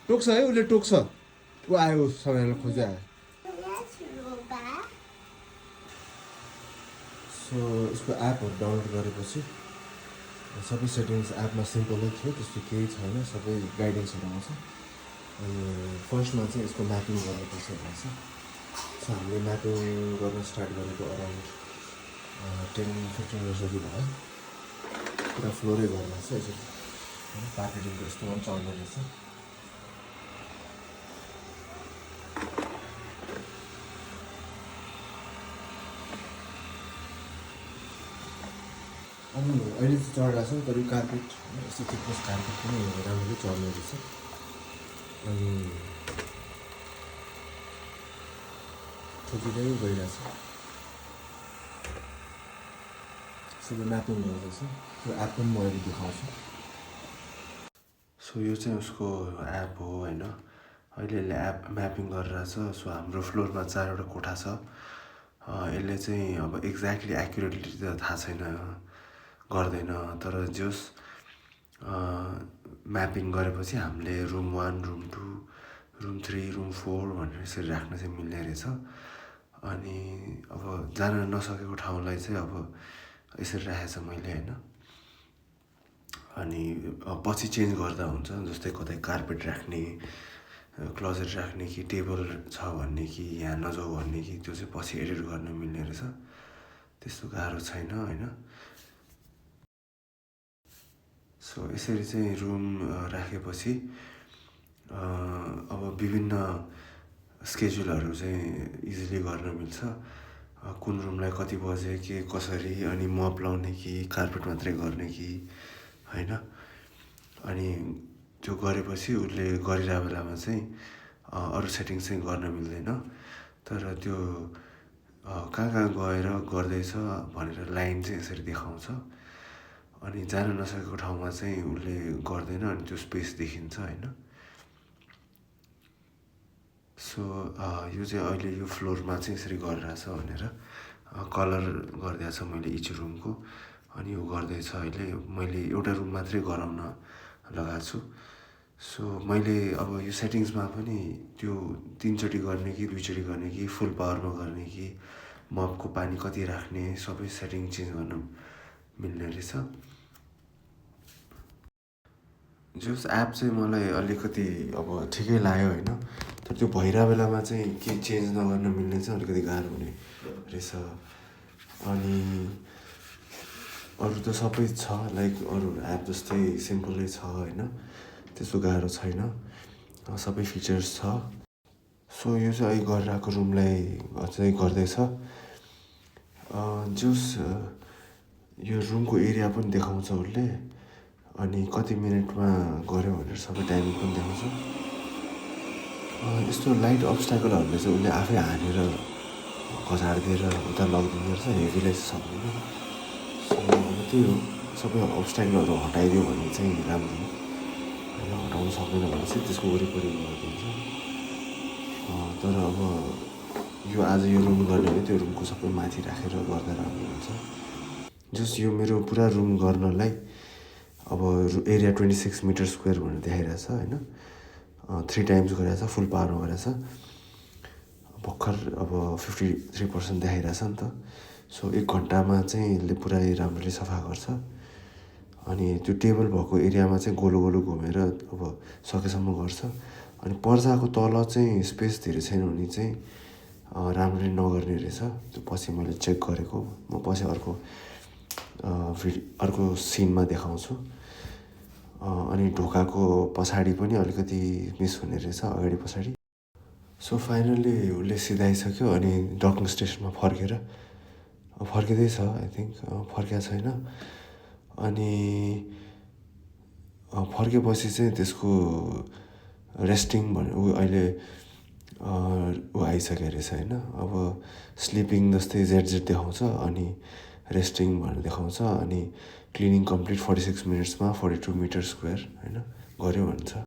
टोक्छ है उसले टोक्छ ऊ आयो सबैलाई खोज्दै आयो सो यसको एपहरू डाउनलोड गरेपछि सबै सेटिङ्स एपमा सिम्पलै थियो त्यस्तो केही छैन सबै गाइडेन्सहरू आउँछ अनि फर्स्टमा चाहिँ यसको म्यापिङ गर्नुपर्छ भन्छ सो हामीले म्यापिङ गर्न स्टार्ट गरेको अराउन्ड 10-15 मिनट जति भयो पुरा फ्लोरै गर्नु छ यसरी प्याकेजिङको यस्तोमा पनि चल्दो रहेछ अनि अहिले चाहिँ चढिरहेको छ तर यो कार्पेट यस्तो थिकनेस कार्पेट पनि राम्ररी चल्ने रहेछ अनि ठोकिँदै गइरहेछ सबै म्यापिङ गर्दैछ त्यो एप पनि म अहिले देखाउँछु सो यो चाहिँ उसको एप हो होइन अहिले यसले एप म्यापिङ गरिरहेछ सो हाम्रो फ्लोरमा 4वटा कोठा छ यसले चाहिँ अब एक्ज्याक्टली एक्युरेटली त थाहा छैन गर्दैन तर जस म्यापिङ गरेपछि हामीले रुम 1 रुम 2 रुम 3 रुम 4 भनेर यसरी राख्न चाहिँ मिल्ने रहेछ अनि अब जान नसकेको ठाउँलाई चाहिँ अब यसरी राखेको छ मैले होइन अनि पछि चेन्ज गर्दा हुन्छ जस्तै कतै कार्पेट राख्ने क्लोजेट राख्ने कि टेबल छ भन्ने कि यहाँ नजाऊ भन्ने कि त्यो चाहिँ पछि एडिट गर्न मिल्ने रहेछ त्यस्तो गाह्रो छैन होइन सो यसरी चाहिँ रुम राखेपछि अब विभिन्न स्केड्युलहरू चाहिँ इजिली गर्न मिल्छ कुन रुमलाई कति बजे के कसरी अनि मप लाउने कि कार्पेट मात्रै गर्ने कि होइन अनि त्यो गरेपछि उसले गरिरहेको बेलामा चाहिँ अरू सेटिङ्स चाहिँ गर्न मिल्दैन तर त्यो कहाँ कहाँ गएर गर्दैछ भनेर लाइन चाहिँ यसरी देखाउँछ अनि जान नसकेको ठाउँमा चाहिँ उसले गर्दैन अनि त्यो स्पेस देखिन्छ होइन सो यो चाहिँ अहिले यो फ्लोरमा चाहिँ यसरी गरिरहेछ भनेर कलर गरिदिएको छ मैले इच रुमको अनि यो गर्दैछ अहिले मैले एउटा रुम मात्रै गराउन लगाएको छु सो मैले अब यो सेटिङ्समा पनि त्यो 3 चोटि गर्ने कि 2 चोटि गर्ने कि फुल पावरमा गर्ने कि मपको पानी कति राख्ने सबै सेटिङ चेन्ज गर्न मिल्ने रहेछ जस एप चाहिँ मलाई अलिकति अब ठिकै लाग्यो होइन तर त्यो भइरहेको बेलामा चाहिँ के चेन्ज नगर्न मिल्ने चाहिँ अलिकति गाह्रो हुने रहेछ अनि अरू त सबै छ लाइक अरू एप जस्तै सिम्पलै छ होइन त्यस्तो गाह्रो छैन सबै फिचर्स छ सो यो चाहिँ अहिले गरिरहेको रुमलाई अझै गर्दैछ जस यो रुमको एरिया पनि देखाउँछ उसले अनि कति मिनटमा गऱ्यो भनेर सबै टाइमिङ पनि देखाउँछ यस्तो लाइट अब्स्ट्याकलहरूले चाहिँ उसले आफै हानेर घचाडिदिएर उता लगिदिँदो रहेछ हेभीलाई चाहिँ सक्दैन सो अब त्यही हो सबै अब्स्ट्याकलहरू हटाइदियो भने चाहिँ राम्रो होइन हटाउनु सक्दैन भने चाहिँ त्यसको वरिपरि गरिदिन्छ तर अब यो आज यो रुम गर्ने हो त्यो रुमको सबै माथि राखेर गर्दा राम्रो हुन्छ जस यो मेरो पुरा रुम गर्नलाई अब एरिया 26 मिटर स्क्वायर भनेर देखाइरहेछ होइन 3 टाइम्स गरिरहेछ फुल पावरमा गरिरहेछ भर्खर अब 53% देखाइरहेछ नि त सो 1 घन्टामा चाहिँ यसले पुरै राम्ररी सफा गर्छ अनि त्यो टेबल भएको एरियामा चाहिँ गोलो गोलो घुमेर अब सकेसम्म गर्छ अनि पर्दाको तल चाहिँ स्पेस धेरै छैन भने चाहिँ राम्ररी नगर्ने रहेछ त्यो पछि मैले चेक गरेको म पछि अर्को सिनमा देखाउँछु अनि ढोकाको पछाडि पनि अलिकति मिस हुने रहेछ अगाडि पछाडि सो फाइनल्ली उसले सिधाइसक्यो अनि डकिङ स्टेसनमा फर्किँदैछ आई थिङ्क फर्किया छैन अनि फर्केपछि चाहिँ त्यसको रेस्टिङ भने ऊ अहिले ऊ आइसक्यो रहेछ होइन अब स्लिपिङ जस्तै जेड देखाउँछ अनि रेस्टिङ भनेर देखाउँछ अनि क्लिनिङ कम्प्लिट 46 मिनट्समा 42 मिटर स्क्वायर होइन गऱ्यो भन्छ